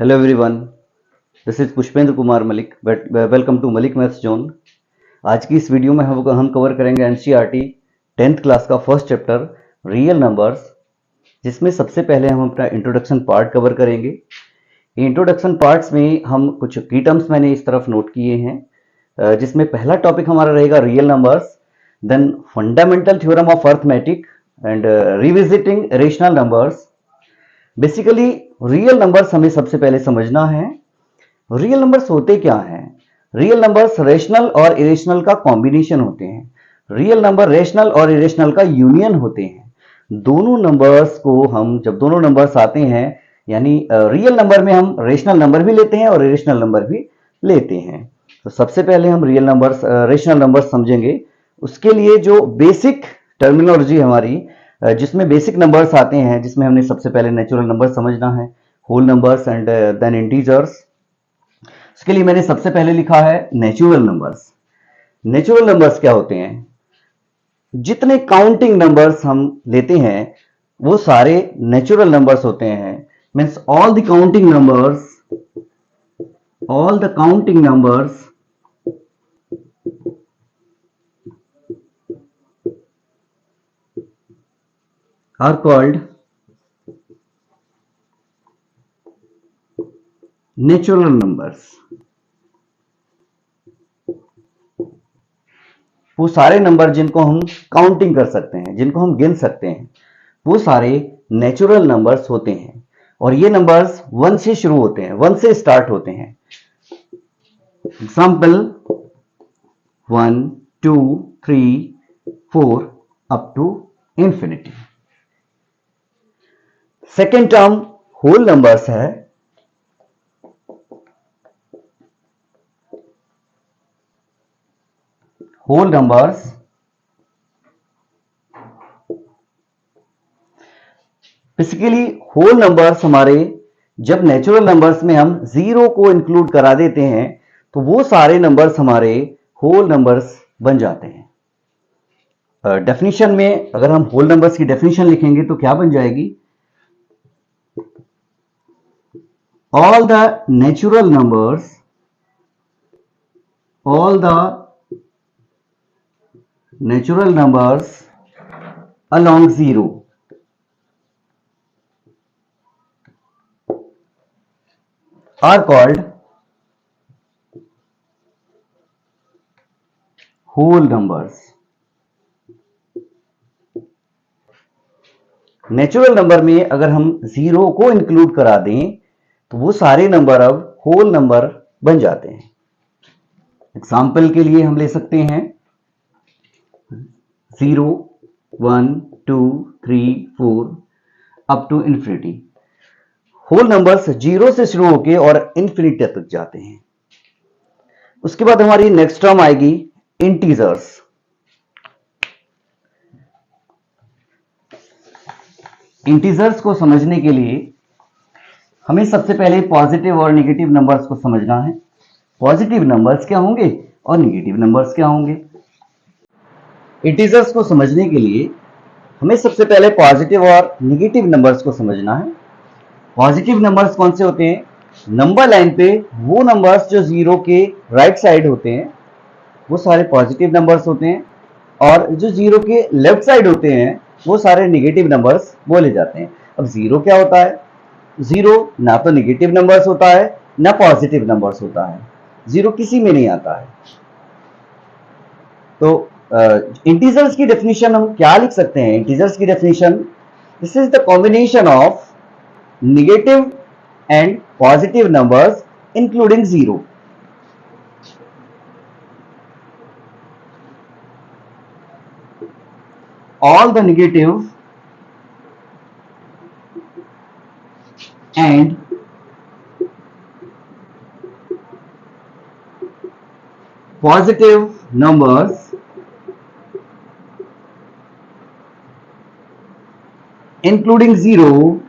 Hello everyone, this is Pushpendra Kumar Malik. Welcome to Malik maths zone. आज की इस वीडियो में हम कवर करेंगे एनसीईआरटी 10th क्लास का फर्स्ट चैप्टर रियल नंबर्स, जिसमें सबसे पहले हम अपना इंट्रोडक्शन पार्ट कवर करेंगे. इंट्रोडक्शन पार्ट्स में हम कुछ की टर्म्स मैंने इस तरफ नोट किए हैं, जिसमें पहला टॉपिक हमारा रहेगा real numbers, then fundamental theorem of arithmetic and revisiting rational numbers. Basically real numbers हमें सबसे पहले समझना है. रियल नंबर्स होते क्या हैं? रियल नंबर्स रेशनल और इरेशनल का कॉम्बिनेशन होते हैं. रियल नंबर रेशनल और इरेशनल का यूनियन होते हैं. दोनों नंबर्स को हम जब दोनों नंबर्स आते हैं, यानी रियल नंबर में हम रेशनल नंबर भी लेते हैं और इरेशनल नंबर भी लेते हैं. तो सबसे पहले हम रियल नंबर्स रेशनल नंबर्स समझेंगे. उसके लिए जो बेसिक टर्मिनोलॉजी हमारी, जिसमें बेसिक नंबर्स आते हैं, जिसमें हमने सबसे पहले नेचुरल नंबर समझना है, whole numbers and then integers. इसके लिए मैंने सबसे पहले लिखा है नेचुरल नंबर्स. नेचुरल नंबर्स क्या होते हैं? जितने काउंटिंग नंबर्स हम लेते हैं वो सारे नेचुरल नंबर्स होते हैं. Means all the counting numbers are called natural numbers. वो सारे नंबर जिनको हम काउंटिंग कर सकते हैं, जिनको हम गिन सकते हैं, वो सारे नेचुरल नंबर्स होते हैं. और ये नंबर्स 1 से शुरू होते हैं, 1 से स्टार्ट होते हैं. Example 1, 2, 3, 4 up to infinity. Second term whole numbers है. Whole numbers basically whole numbers हमारे, जब नेचुरल नंबर्स में हम जीरो को इंक्लूड करा देते हैं तो वो सारे नंबर्स हमारे होल नंबर्स बन जाते हैं. डेफिनेशन में अगर हम होल नंबर्स की डेफिनेशन लिखेंगे तो क्या बन जाएगी? all the natural numbers along zero are called whole numbers. Natural number में अगर हम जीरो को इंक्लूड करा दें तो वो सारे नंबर अब होल नंबर बन जाते हैं. एग्जाम्पल के लिए हम ले सकते हैं 0, 1, 2, 3, 4 up to infinity. Whole numbers zero से शुरू होके और इंफिनिटी तक जाते हैं. उसके बाद हमारी नेक्स्ट टर्म आएगी इंटीजर्स. इंटीजर्स को समझने के लिए हमें सबसे पहले पॉजिटिव और नेगेटिव नंबर्स को समझना है. पॉजिटिव नंबर्स क्या होंगे और नेगेटिव नंबर्स क्या होंगे? इंटीजर्स को समझने के लिए हमें सबसे पहले पॉजिटिव और नेगेटिव नंबर्स को समझना है. पॉजिटिव नंबर्स कौन से होते हैं? नंबर लाइन पे वो नंबर्स जो जीरो के राइट साइड होते हैं वो सारे पॉजिटिव नंबर्स होते हैं, और जो जीरो के लेफ्ट साइड होते हैं वो सारे नेगेटिव नंबर्स बोले जाते हैं. अब जीरो क्या होता है? जीरो ना तो नेगेटिव नंबर्स होता है ना पॉजिटिव नंबर्स होता है. जीरो किसी में नहीं आता है. तो इंटीजर्स की डेफिनेशन हम क्या लिख सकते हैं? इंटीजर्स की definition, this is the combination of negative and positive numbers including zero. all the negative and positive numbers including zero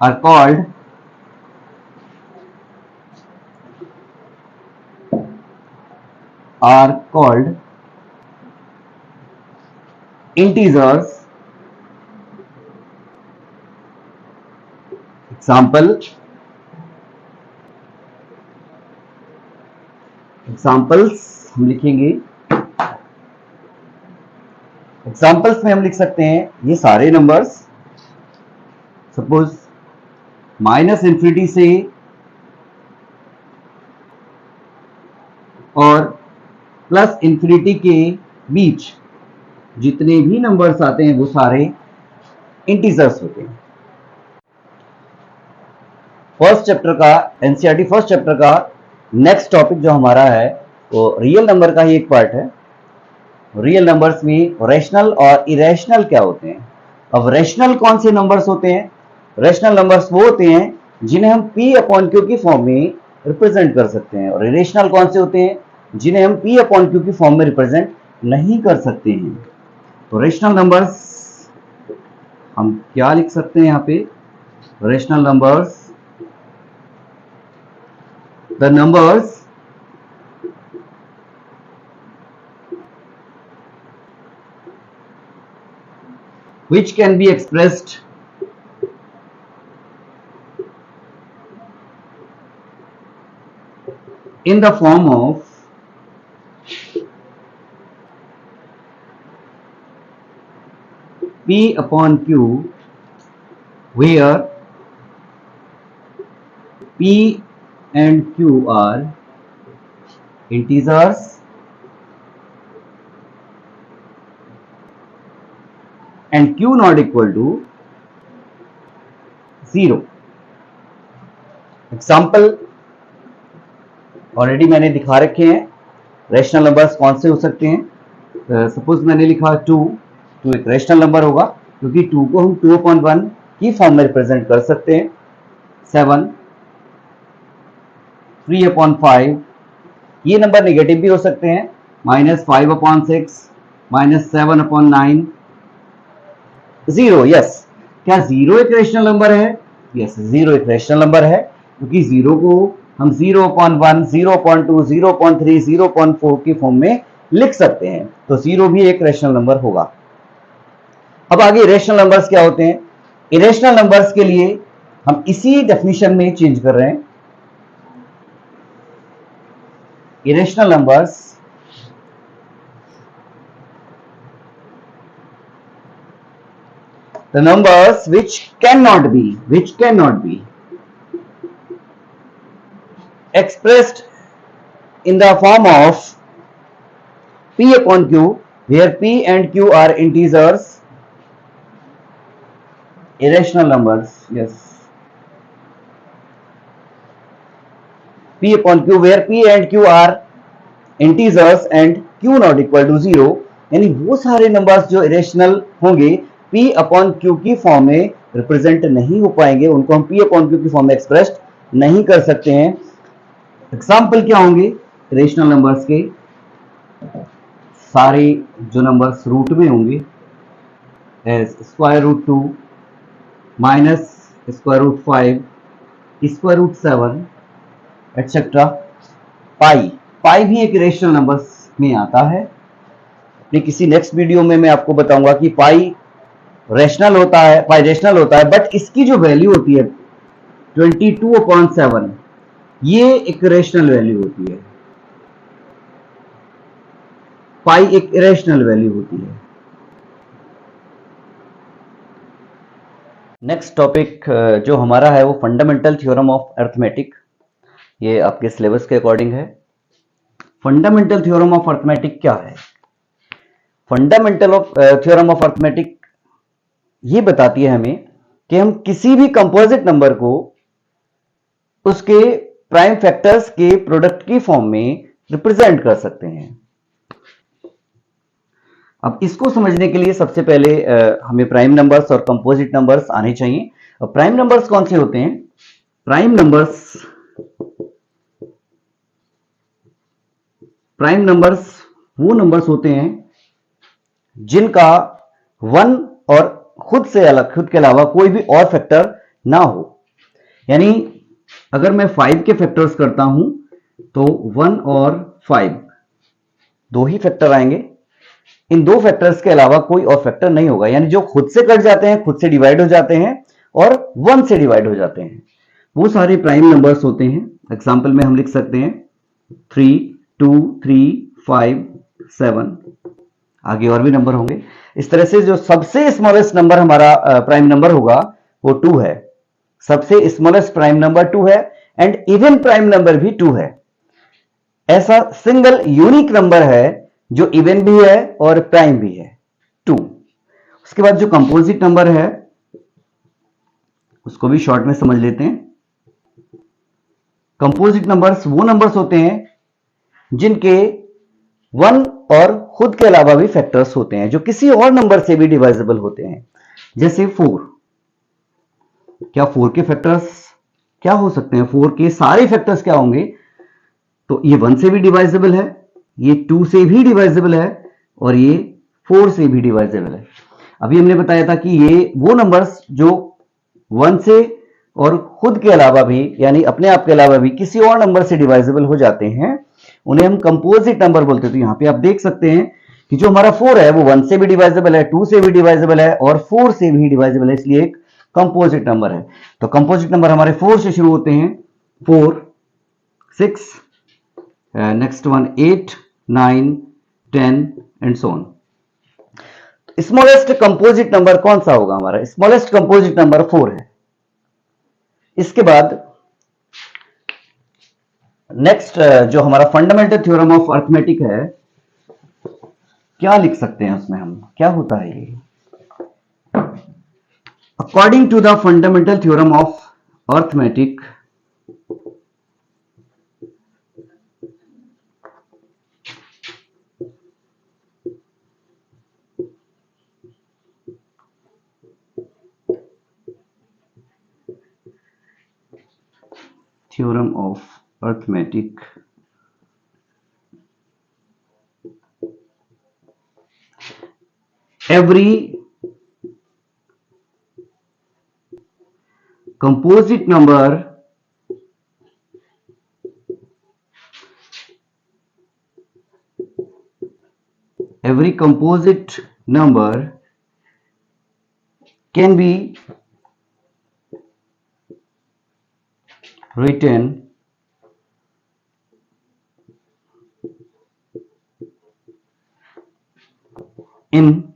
are called integers examples हम लिखेंगे। एग्जाम्पल्स में हम लिख सकते हैं ये सारे नंबर्स, सपोज माइनस इंफिनिटी से और प्लस इंफिनिटी के बीच जितने भी नंबर्स आते हैं वो सारे इंटीजर्स होते हैं। फर्स्ट चैप्टर का एनसीईआरटी फर्स्ट चैप्टर का नेक्स्ट टॉपिक जो हमारा है वो रियल नंबर का ही एक पार्ट है। रियल नंबर्स में रैशनल और इरेशनल क्या होते हैं। अब रैशनल कौन से नंबर्स होते हैं? रैशनल नंबर्स वो होते हैं जिन्हें हम p अपॉन क्यू की फॉर्म में रिप्रेजेंट कर सकते हैं, और इरेशनल कौन से होते हैं जिन्हें हम p अपॉन क्यू की फॉर्म में रिप्रेजेंट नहीं कर सकते हैं। तो रैशनल नंबर्स हम क्या लिख सकते हैं यहाँ पे? Rational numbers, the numbers which can be expressed in the form of p upon q, where p and q are integers and q not equal to 0। Example already मैंने दिखा रखे हैं। रैशनल नंबर्स कौन से हो सकते हैं? सपोज मैंने लिखा 2 एक रैशनल नंबर होगा क्योंकि 2 को हम 2/1 की फॉर्म में रिप्रेजेंट कर सकते हैं। 7 3/5, ये नंबर नेगेटिव भी हो सकते हैं। -5/6, -7/9, 0। यस, क्या 0 एक रैशनल नंबर है? यस, 0 एक रैशनल नंबर है क्योंकि 0 को हम 0/1, 0/2, 0/3, 0/4 की फॉर्म में लिख सकते हैं, तो 0 भी एक रैशनल नंबर होगा। अब आगे इरेशनल नंबर्स क्या होते हैं? इरेशनल नंबर्स के लिए हम इसी डेफिनेशन में चेंज कर रहे हैं। irrational numbers the numbers which cannot be expressed in the form of p upon q, where p and q are integers, irrational numbers। yes, p upon q where p and q are integers and q not equal to 0, यानी वो सारे numbers जो irrational होंगे p upon q की form में represent नहीं हो पाएंगे, उनको हम p अपॉन q की फॉर्म में एक्सप्रेस नहीं कर सकते हैं। एग्जाम्पल क्या होंगे इरेशनल नंबर्स के? सारे जो नंबर्स रूट में होंगे, √2, -√5, √7 एटसेट्रा। पाई भी एक रेशनल नंबर्स में आता है। अपने किसी नेक्स्ट वीडियो में मैं आपको बताऊंगा कि पाई रेशनल होता है, पाई रेशनल होता है, बट इसकी जो वैल्यू होती है 22/7, ये एक रेशनल वैल्यू होती है। पाई एक इरेशनल वैल्यू होती है। नेक्स्ट टॉपिक जो हमारा है वो फंडामेंटल थ्योरम ऑफ अरिथमेटिक। ये आपके सिलेबस के अकॉर्डिंग है। फंडामेंटल थ्योरम ऑफ अरिथमेटिक क्या है? फंडामेंटल थ्योरम ऑफ अरिथमेटिक ये बताती है हमें कि हम किसी भी कंपोजिट नंबर को उसके प्राइम फैक्टर्स के प्रोडक्ट की फॉर्म में रिप्रेजेंट कर सकते हैं। अब इसको समझने के लिए सबसे पहले हमें प्राइम नंबर्स और कंपोजिट नंबर्स आने चाहिए। अब प्राइम नंबर्स कौन से होते हैं? प्राइम नंबर्स वो नंबर्स होते हैं जिनका 1 और खुद के अलावा कोई भी और फैक्टर ना हो। यानी अगर मैं 5 के फैक्टर्स करता हूं तो 1 और 5 दो ही फैक्टर आएंगे। इन दो फैक्टर्स के अलावा कोई और फैक्टर नहीं होगा, यानी जो खुद से कट जाते हैं, खुद से डिवाइड हो जाते हैं, और 1 से डिवाइड हो जाते हैं, वो सारे प्राइम नंबर्स होते हैं। एग्जाम्पल में हम लिख सकते हैं 3, 2, 3, 5, 7, आगे और भी नंबर होंगे। इस तरह से जो सबसे स्मॉलेस्ट नंबर हमारा प्राइम नंबर होगा वो 2 है। सबसे स्मॉलेस्ट प्राइम नंबर 2 है एंड इवन प्राइम नंबर भी 2 है। ऐसा सिंगल यूनिक नंबर है जो इवन भी है और प्राइम भी है, 2। उसके बाद जो कंपोजिट नंबर है उसको भी शॉर्ट में समझ लेते हैं। कंपोजिट नंबर्स वो नंबर्स होते हैं जिनके 1 और खुद के अलावा भी फैक्टर्स होते हैं, जो किसी और नंबर से भी डिवाइजेबल होते हैं। जैसे 4, क्या 4 के फैक्टर्स क्या हो सकते हैं? 4 के सारे फैक्टर्स क्या होंगे? तो ये 1 से भी डिवाइजेबल है, ये 2 से भी डिवाइजेबल है और ये 4 से भी डिवाइजेबल है। अभी हमने बताया था कि ये वो नंबर्स जो 1 से और खुद के अलावा भी, यानी अपने आप के अलावा भी किसी और नंबर से डिवाइजेबल हो जाते हैं, उन्हें हम कंपोजिट नंबर बोलते हैं। तो यहां पे आप देख सकते हैं कि जो हमारा 4 है वो 1 से भी डिवाइजेबल है, 2 से भी डिवाइजेबल है और 4 से भी डिवाइजेबल है, इसलिए एक कंपोजिट नंबर है। तो कंपोजिट नंबर हमारे 4 से शुरू होते हैं, 4, 6, next one 8, 9, 10 and so on. Smallest composite number कौन सा होगा? हमारा स्मॉलेस्ट कंपोजिट नंबर 4 है। इसके बाद नेक्स्ट जो हमारा फंडामेंटल थ्योरम ऑफ अर्थमेटिक है, क्या लिख सकते हैं उसमें हम? क्या होता है ये? According to the fundamental theorem of arithmetic, theorem of arithmetic, every composite number can be written in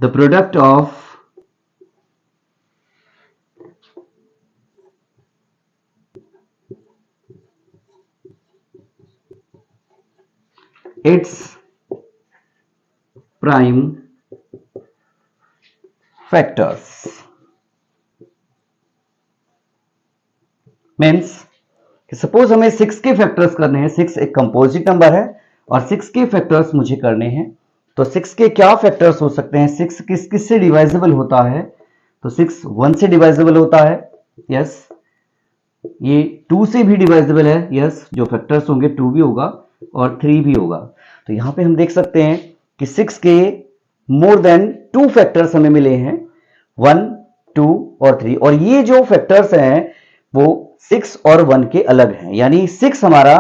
the product of its prime factors। Means suppose हमें 6 के फैक्टर्स करने हैं, 6 एक कंपोजिट नंबर है और 6 के फैक्टर्स मुझे करने हैं। तो 6 के क्या फैक्टर्स हो सकते हैं? 6 किस से डिवाइजेबल होता है? तो 6 1 से डिवाइजेबल होता है, यस। ये 2 से भी डिवाइजेबल है, यस। जो फैक्टर्स होंगे 2 भी होगा और 3 भी होगा। तो यहां पे हम देख सकते हैं कि 6 के मोर देन 2 फैक्टर्स हमें मिले हैं, 1, 2 और 3। और ये जो फैक्टर्स हैं वो 6 और 1 के अलग हैं, यानी 6 हमारा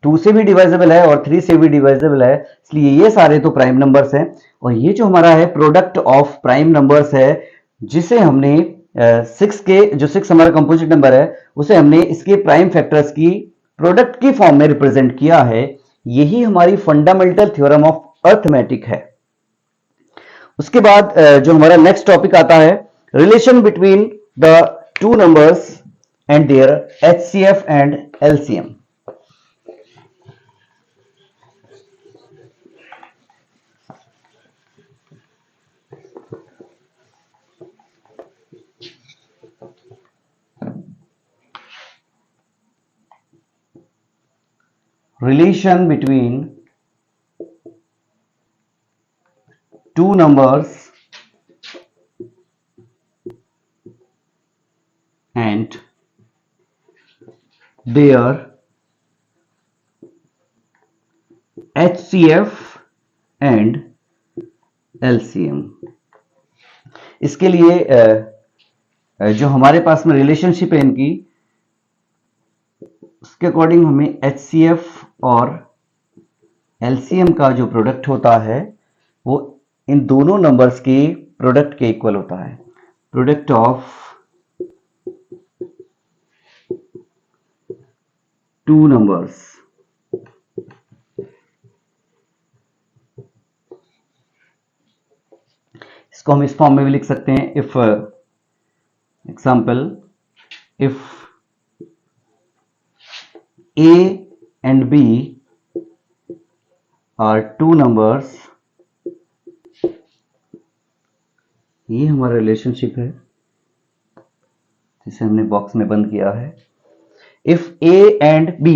2 से भी डिवाइजेबल है और 3 से भी डिवाइजेबल है, इसलिए ये सारे तो प्राइम नंबर्स हैं। और ये जो हमारा है प्रोडक्ट ऑफ प्राइम नंबर्स है, जिसे हमने 6 के जो 6 हमारा कंपोजिट नंबर है उसे हमने इसके प्राइम फैक्टर्स की प्रोडक्ट की फॉर्म में रिप्रेजेंट किया है। यही हमारी फंडामेंटल थ्योरम ऑफ अर्थमेटिक है। उसके बाद जो हमारा नेक्स्ट टॉपिक आता है, relation between the two numbers and their HCF and LCM। Relation between two numbers and their HCF and LCM। इसके लिए जो हमारे पास में रिलेशनशिप है इनकी, उसके अकॉर्डिंग हमें HCF और LCM का जो प्रोडक्ट होता है वो इन दोनों नंबर्स के प्रोडक्ट के इक्वल होता है। Product of two numbers. इसको हम इस फॉर्म में भी लिख सकते हैं, if example, if a and b are two numbers, ये हमारा रिलेशनशिप है जिसे हमने बॉक्स में बंद किया है। If a and b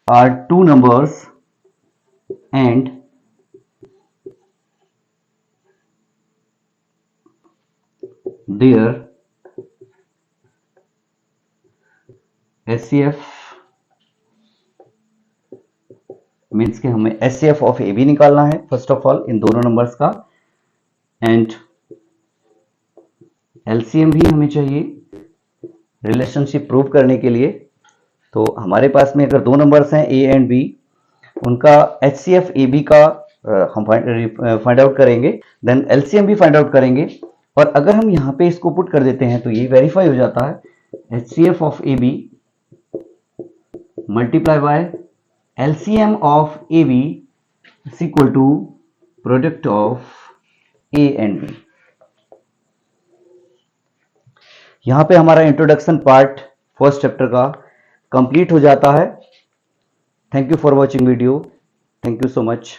are two numbers and their HCF means कि हमें HCF ऑफ ए बी निकालना है फर्स्ट ऑफ ऑल इन दोनों नंबर्स का, एंड LCM भी हमें चाहिए रिलेशनशिप प्रूव करने के लिए। तो हमारे पास में अगर दो नंबर्स हैं A एंड B, उनका HCF AB का हम फाइंड आउट करेंगे, देन LCM भी फाइंड आउट करेंगे, और अगर हम यहाँ पे इसको पुट कर देते हैं तो ये वेरीफाई हो जाता है। HCF of AB multiply by LCM of AB is equal to product of A and B। यहां पे हमारा इंट्रोडक्शन पार्ट फर्स्ट चैप्टर का कंप्लीट हो जाता है। Thank you for watching video. Thank you so much.